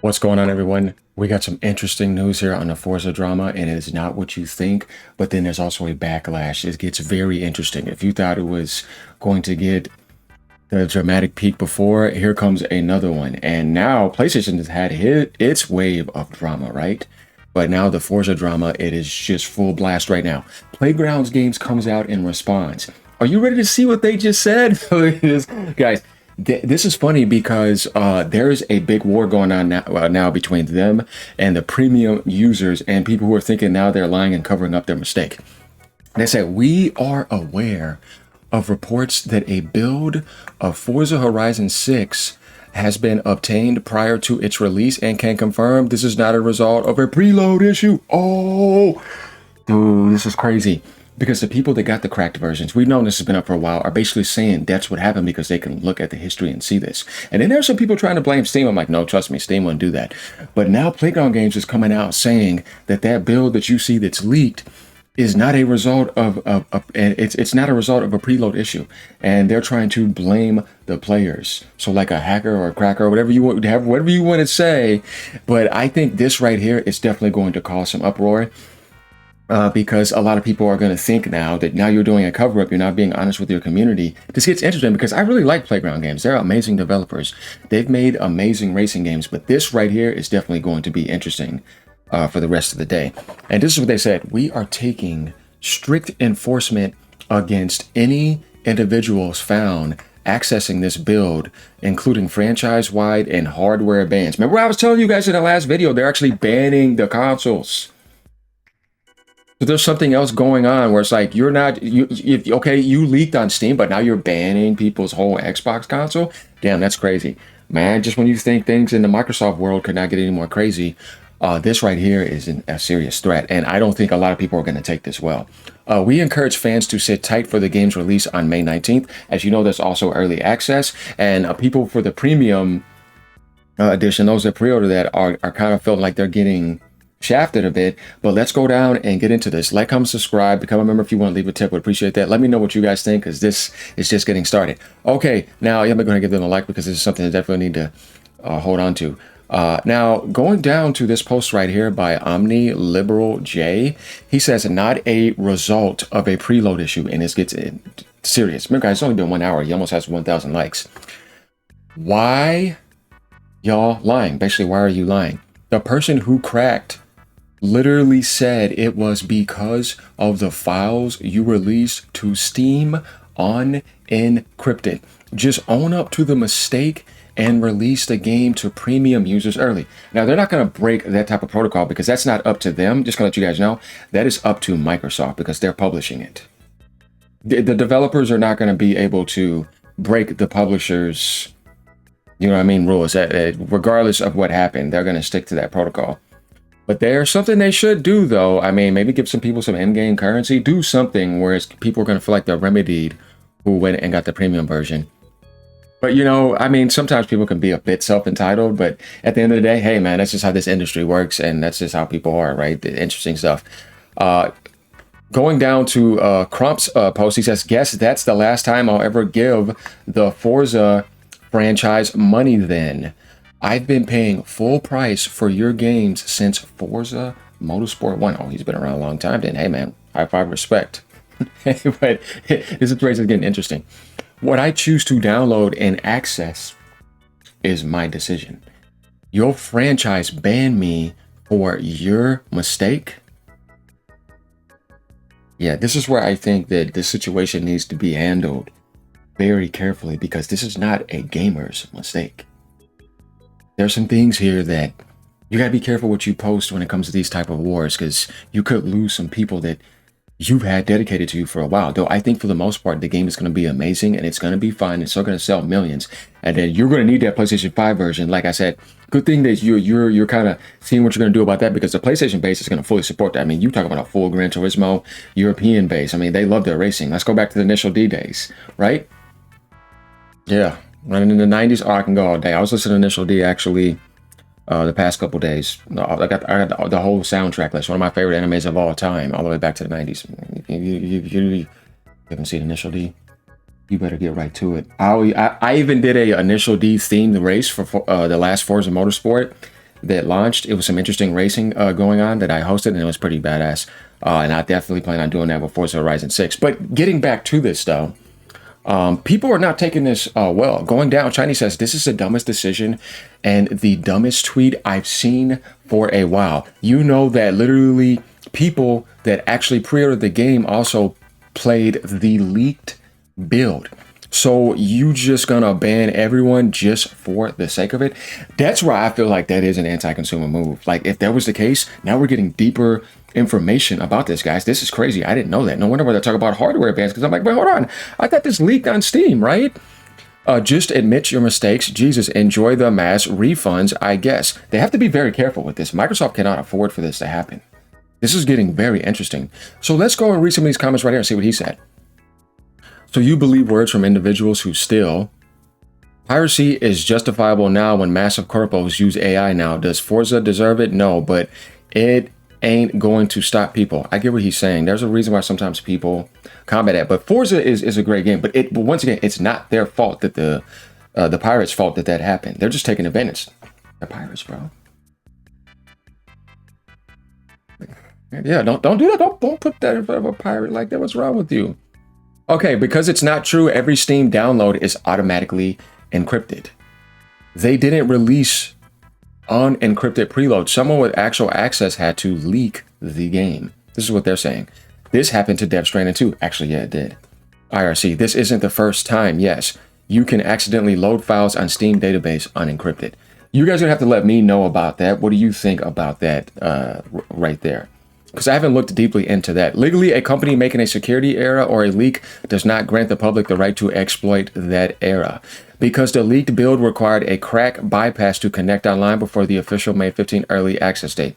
What's going on, everyone? We got some interesting news here on the Forza drama, and it is not what you think, but then there's also a backlash. It gets very interesting. If you thought it was going to get the dramatic peak before, here comes another one. And now PlayStation has had its wave of drama, right? But now the Forza drama, it is just full blast right now. Playgrounds Games comes out in response. Are you ready to see what they just said? Guys, this is funny because there is a big war going on now between them and the premium users and people who are thinking now they're lying and covering up their mistake. They say, we are aware of reports that a build of Forza Horizon 6 has been obtained prior to its release and can confirm this is not a result of a preload issue. Oh, dude, this is crazy. Because the people that got the cracked versions, we've known this has been up for a while, are basically saying that's what happened because they can look at the history and see this. And then there's some people trying to blame Steam. I'm like, no, trust me, Steam wouldn't do that. But now Playground Games is coming out saying that that build that you see that's leaked is not a result of it's not a result of a preload issue, and they're trying to blame the players. So like a hacker or a cracker or whatever you want to say. But I think this right here is definitely going to cause some uproar. Because a lot of people are going to think now that now you're doing a cover-up, you're not being honest with your community. This gets interesting because I really like Playground Games. They're amazing developers. They've made amazing racing games, but this right here is definitely going to be interesting for the rest of the day. And this is what they said. We are taking strict enforcement against any individuals found accessing this build, including franchise-wide and hardware bans. Remember I was telling you guys in the last video, they're actually banning the consoles. So there's something else going on where it's like you're not okay, you leaked on Steam, but now you're banning people's whole Xbox console. Damn, that's crazy, man. Just when you think things in the Microsoft world could not get any more crazy, this right here is a serious threat, and I don't think a lot of people are going to take this well. We encourage fans to sit tight for the game's release on May 19th. As you know, there's also early access, and people for the premium edition, those that pre-order that are kind of feeling like they're getting shafted a bit. But let's go down and get into this. Like, comment, subscribe, become a member if you want to leave a tip. Would appreciate that. Let me know what you guys think, because this is just getting started. Okay, now I'm going to give them a like because this is something I definitely need to hold on to. Now, going down to this post right here by Omni Liberal J, he says not a result of a preload issue, and this gets serious. Remember, guys, it's only been 1 hour. He almost has 1,000 likes. Why y'all lying? Basically, why are you lying? The person who cracked literally said it was because of the files you released to Steam unencrypted. Just own up to the mistake and release the game to premium users early. Now, they're not going to break that type of protocol because that's not up to them. Just going to let you guys know that is up to Microsoft because they're publishing it. The developers are not going to be able to break the publishers, you know what I mean, rules. Regardless of what happened, they're going to stick to that protocol. But there's something they should do, though. I mean, maybe give some people some in-game currency. Do something where people are going to feel like they're remedied who went and got the premium version. But, you know, I mean, sometimes people can be a bit self-entitled. But at the end of the day, hey, man, that's just how this industry works. And that's just how people are, right? The interesting stuff. Going down to Crump's post, he says, guess that's the last time I'll ever give the Forza franchise money then. I've been paying full price for your games since Forza Motorsport 1. Oh, he's been around a long time then. Hey, man, high five, respect. But this situation is getting interesting. What I choose to download and access is my decision. Your franchise banned me for your mistake. Yeah, this is where I think that this situation needs to be handled very carefully because this is not a gamer's mistake. There's some things here that you got to be careful what you post when it comes to these type of wars, because you could lose some people that you've had dedicated to you for a while. Though I think for the most part, the game is going to be amazing and it's going to be fun. It's still going to sell millions. And then you're going to need that PlayStation 5 version. Like I said, good thing that you're kind of seeing what you're going to do about that, because the PlayStation base is going to fully support that. I mean, you talk about a full Gran Turismo European base. I mean, they love their racing. Let's go back to the initial D days, right? Yeah. Running in the 90s, I can go all day. I was listening to Initial D actually the past couple days. I got the whole soundtrack list. One of my favorite animes of all time, all the way back to the 90s. You haven't seen Initial D? You better get right to it. I even did a Initial D themed race for the last Forza Motorsport. that launched. It was some interesting racing going on that I hosted, and it was pretty badass. And I definitely plan on doing that with Forza Horizon 6. But getting back to this, though, people are not taking this well. Going down, Chinese says, this is the dumbest decision and the dumbest tweet I've seen for a while. You know that literally people that actually pre-ordered the game also played the leaked build. So you just gonna ban everyone just for the sake of it? That's why I feel like that is an anti-consumer move. Like, if that was the case, now we're getting deeper information about this, guys. This is crazy. I didn't know that. No wonder why they talk about hardware bans, because I'm like, wait, hold on. I thought this leaked on Steam, right? Just admit your mistakes. Jesus, enjoy the mass refunds, I guess. They have to be very careful with this. Microsoft cannot afford for this to happen. This is getting very interesting. So let's go and read some of these comments right here and see what he said. So you believe words from individuals who still... Piracy is justifiable now when massive corpos use AI now. Does Forza deserve it? No, but it ain't going to stop people. I get what he's saying. There's a reason why sometimes people combat that. But Forza is a great game. But once again, it's not their fault that the pirates' fault that happened. They're just taking advantage. They're pirates, bro. Yeah, don't do that. Don't put that in front of a pirate like that. What's wrong with you? Okay, because it's not true, every Steam download is automatically encrypted. They didn't release unencrypted preload. Someone with actual access had to leak the game. This is what they're saying. This happened to Death Stranding 2. Actually, yeah, it did. IRC, this isn't the first time. Yes, you can accidentally load files on Steam database unencrypted. You guys are gonna have to let me know about that. What do you think about that right there? Because I haven't looked deeply into that. Legally, a company making a security error or a leak does not grant the public the right to exploit that error. Because the leaked build required a crack bypass to connect online before the official May 15 early access date.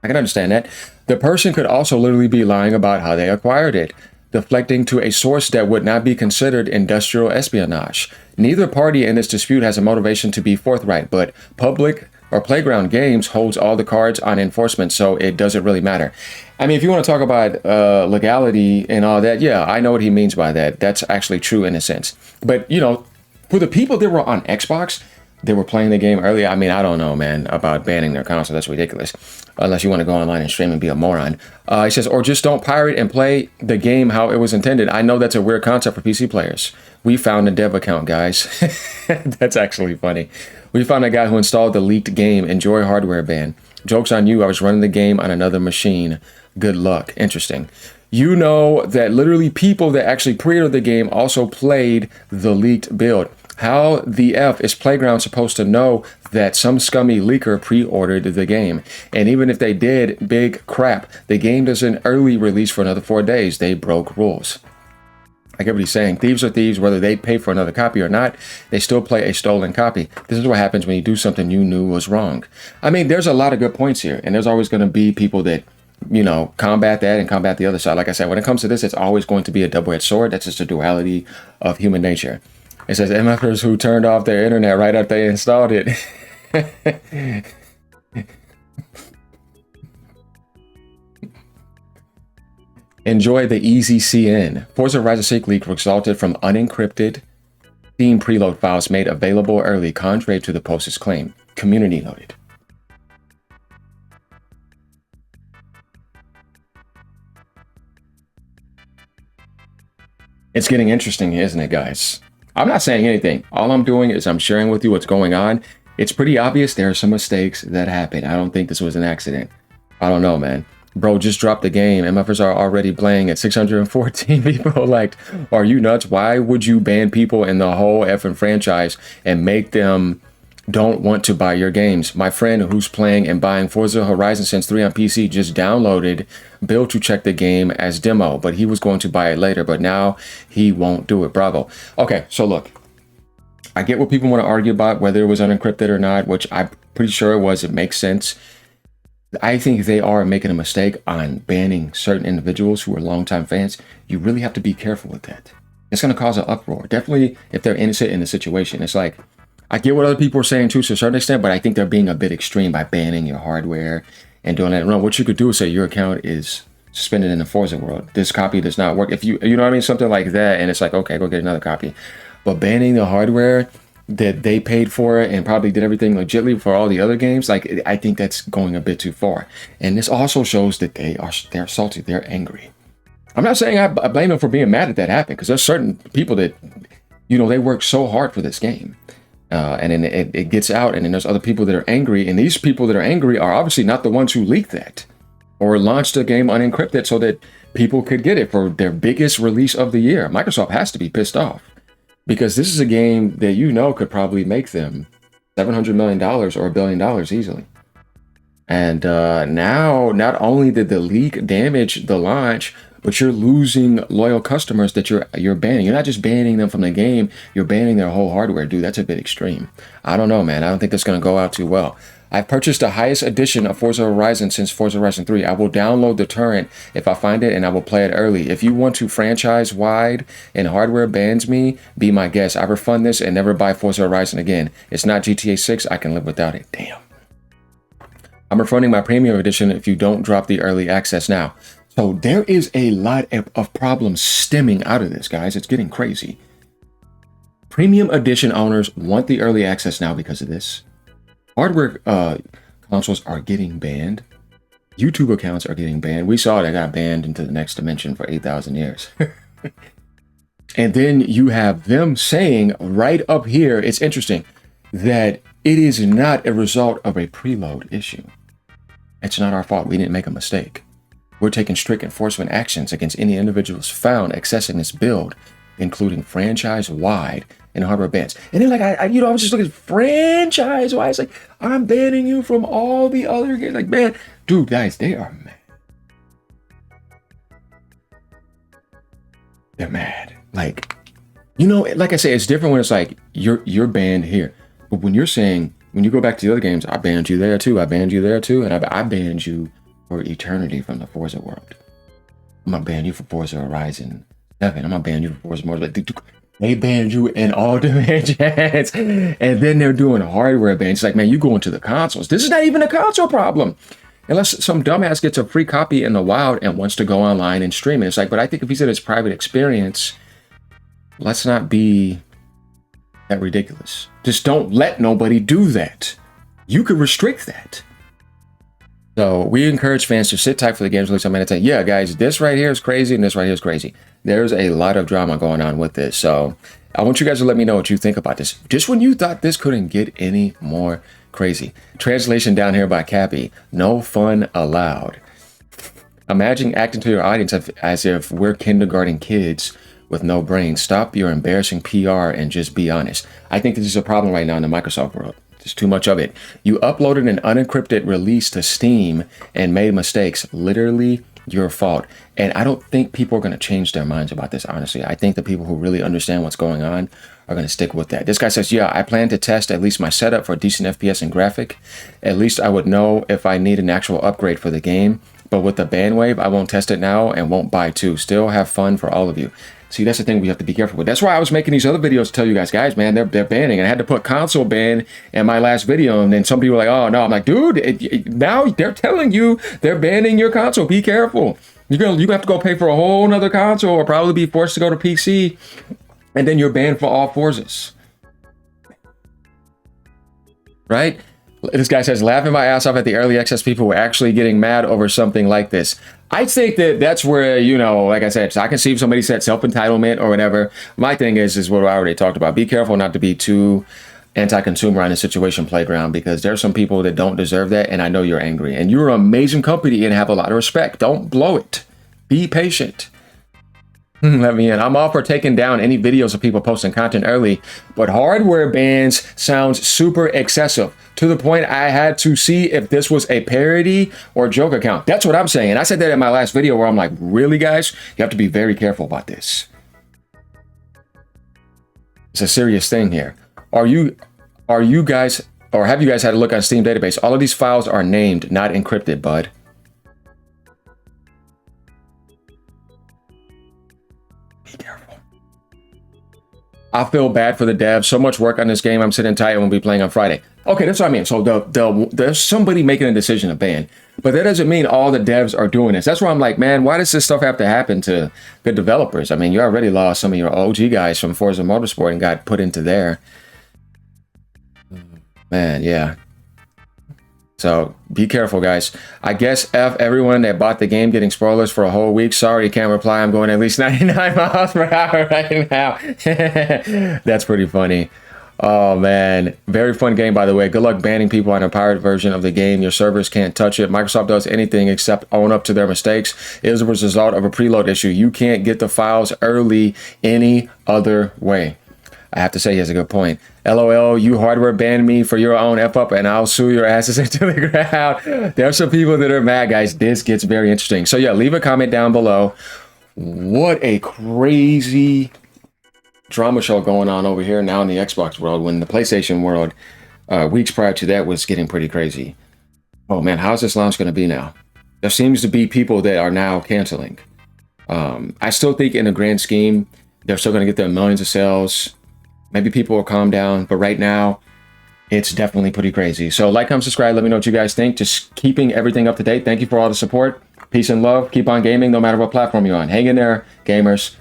I can understand that. The person could also literally be lying about how they acquired it, deflecting to a source that would not be considered industrial espionage. Neither party in this dispute has a motivation to be forthright, but public or Playground Games holds all the cards on enforcement, so it doesn't really matter. I mean, if you want to talk about legality and all that, yeah, I know what he means by that. That's actually true in a sense. But, you know, for the people that were on Xbox, they were playing the game earlier. I mean, I don't know, man, about banning their console. That's ridiculous. Unless you want to go online and stream and be a moron. He says, or just don't pirate and play the game how it was intended. I know that's a weird concept for PC players. We found a dev account, guys. That's actually funny. We found a guy who installed the leaked game. Enjoy hardware ban. Joke's on you. I was running the game on another machine. Good luck. Interesting. You know that literally people that actually pre-ordered the game also played the leaked build. How the F is Playground supposed to know that some scummy leaker pre-ordered the game? And even if they did, big crap. The game doesn't early release for another 4 days. They broke rules. I get what he's saying. Thieves are thieves, whether they pay for another copy or not. They still play a stolen copy. This is what happens when you do something you knew was wrong. I mean, there's a lot of good points here. And there's always going to be people that, you know, combat that and combat the other side. Like I said, when it comes to this, it's always going to be a double-edged sword. That's just the duality of human nature. It says MFers who turned off their internet right after they installed it. Enjoy the easy CN. Forza Horizon 6 leak resulted from unencrypted Steam preload files made available early, contrary to the post's claim. Community noted. It's getting interesting, isn't it, guys? I'm not saying anything. All I'm doing is I'm sharing with you what's going on. It's pretty obvious there are some mistakes that happened. I don't think this was an accident. I don't know, man. Bro, just dropped the game. MFers are already playing at 614 people. Like, are you nuts? Why would you ban people in the whole effing franchise and make them don't want to buy your games? My friend who's playing and buying Forza Horizon since 3 on PC just downloaded Bill to check the game as demo, but he was going to buy it later, but now he won't do it. Bravo. Okay, so look, I get what people want to argue about, whether it was unencrypted or not, which I'm pretty sure it was. It makes sense. I think they are making a mistake on banning certain individuals who are longtime fans. You really have to be careful with that. It's going to cause an uproar. Definitely if they're innocent in the situation. It's like, I get what other people are saying too to a certain extent, but I think they're being a bit extreme by banning your hardware and doing that. No, what you could do is say your account is suspended in the Forza world. This copy does not work. If you know what I mean? Something like that. And it's like, okay, go get another copy. But banning the hardware, that they paid for it and probably did everything legitly for all the other games. Like, I think that's going a bit too far. And this also shows that they're salty, they're angry. I'm not saying I blame them for being mad that happened, because there's certain people that, you know, they work so hard for this game. And then it gets out, and then there's other people that are angry, and these people that are angry are obviously not the ones who leaked that or launched the game unencrypted so that people could get it for their biggest release of the year. Microsoft has to be pissed off, because this is a game that, you know, could probably make them $700 million or $1 billion easily. And now, not only did the leak damage the launch, but you're losing loyal customers that you're banning. You're not just banning them from the game, you're banning their whole hardware. Dude, that's a bit extreme. I don't know, man. I don't think that's going to go out too well. I've purchased the highest edition of Forza Horizon since Forza Horizon 3. I will download the torrent if I find it, and I will play it early. If you want to franchise wide and hardware bans me, be my guest. I refund this and never buy Forza Horizon again. It's not GTA 6. I can live without it. Damn. I'm refunding my premium edition if you don't drop the early access now. So there is a lot of problems stemming out of this, guys. It's getting crazy. Premium edition owners want the early access now because of this. Hardware consoles are getting banned. YouTube accounts are getting banned. We saw they got banned into the next dimension for 8,000 years. And then you have them saying right up here, it's interesting, that it is not a result of a preload issue. It's not our fault. We didn't make a mistake. We're taking strict enforcement actions against any individuals found accessing this build, including franchise-wide and hardware bans. And then, like, I was just looking at franchise-wide. It's like, I'm banning you from all the other games. Like, man, dude, guys, they are mad. They're mad. Like, you know, like I say, it's different when it's like, you're banned here. But when you're saying, when you go back to the other games, I banned you there too, I banned you there too, and I banned you for eternity from the Forza world. I'm gonna ban you for Forza Horizon 7. I'm gonna ban you for Forza Motorsport. They banned you in all dimensions. And then they're doing hardware bans. It's like, man, you go into the consoles. This is not even a console problem. Unless some dumbass gets a free copy in the wild and wants to go online and stream it. It's like, but I think if he said it's private experience, let's not be that ridiculous. Just don't let nobody do that. You could restrict that. So we encourage fans to sit tight for the game's release on Monday. Yeah, guys, this right here is crazy and this right here is crazy. There's a lot of drama going on with this. So I want you guys to let me know what you think about this. Just when you thought this couldn't get any more crazy. Translation down here by Cappy. No fun allowed. Imagine acting to your audience as if we're kindergarten kids with no brain. Stop your embarrassing PR and just be honest. I think this is a problem right now in the Microsoft world. There's too much of it. You uploaded an unencrypted release to Steam and made mistakes. Literally your fault. And I don't think people are going to change their minds about this, honestly. I think the people who really understand what's going on are going to stick with that. This guy says, yeah, I plan to test at least my setup for decent FPS and graphic. At least I would know if I need an actual upgrade for the game. But with the ban wave, I won't test it now and won't buy too. Still have fun for all of you. See, that's the thing we have to be careful with. That's why I was making these other videos to tell you guys, man, they're banning. And I had to put console ban in my last video. And then some people were like, oh, no. I'm like, dude, now they're telling you they're banning your console. Be careful. You have to go pay for a whole nother console or probably be forced to go to PC. And then you're banned for all Forzas. Right? This guy says, laughing my ass off at the early access people were actually getting mad over something like this. I think that's where, you know, like I said, I can see if somebody said self-entitlement or whatever. My thing is what I already talked about. Be careful not to be too anti-consumer on the situation playground, because there's some people that don't deserve that. And I know you're angry and you're an amazing company and have a lot of respect. Don't blow it. Be patient. Let me in. I'm all for taking down any videos of people posting content early, but hardware bans sounds super excessive to the point I had to see if this was a parody or joke account. That's what I'm saying. And I said that in my last video where I'm like, really, guys? You have to be very careful about this. It's a serious thing here. Are you guys, or have you guys had a look on Steam database? All of these files are named, not encrypted, bud. Be careful. I feel bad for the devs. So much work on this game. I'm sitting tight and we'll be playing on Friday. Okay, that's what I mean. So there's somebody making a decision to ban, but that doesn't mean all the devs are doing this. That's why I'm like, man, why does this stuff have to happen to good developers? I mean, you already lost some of your OG guys from Forza Motorsport and got put into there. Man, yeah. So be careful, guys. I guess F everyone that bought the game getting spoilers for a whole week. Sorry, can't reply. I'm going at least 99 miles per hour right now. That's pretty funny. Oh man, very fun game, by the way. Good luck banning people on a pirate version of the game. Your servers can't touch it. Microsoft does anything except own up to their mistakes. It was a result of a preload issue. You can't get the files early any other way. I have to say he has a good point. LOL, you hardware banned me for your own F up and I'll sue your asses into the ground. There are some people that are mad, guys. This gets very interesting. So yeah, leave a comment down below. What a crazy drama show going on over here now in the Xbox world, when the PlayStation world, weeks prior to that, was getting pretty crazy. Oh man, how's this launch going to be now? There seems to be people that are now canceling. I still think in the grand scheme, they're still going to get their millions of sales. Maybe people will calm down, but right now, it's definitely pretty crazy. So like, comment, subscribe. Let me know what you guys think. Just keeping everything up to date. Thank you for all the support. Peace and love. Keep on gaming no matter what platform you're on. Hang in there, gamers.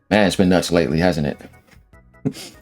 Man, it's been nuts lately, hasn't it?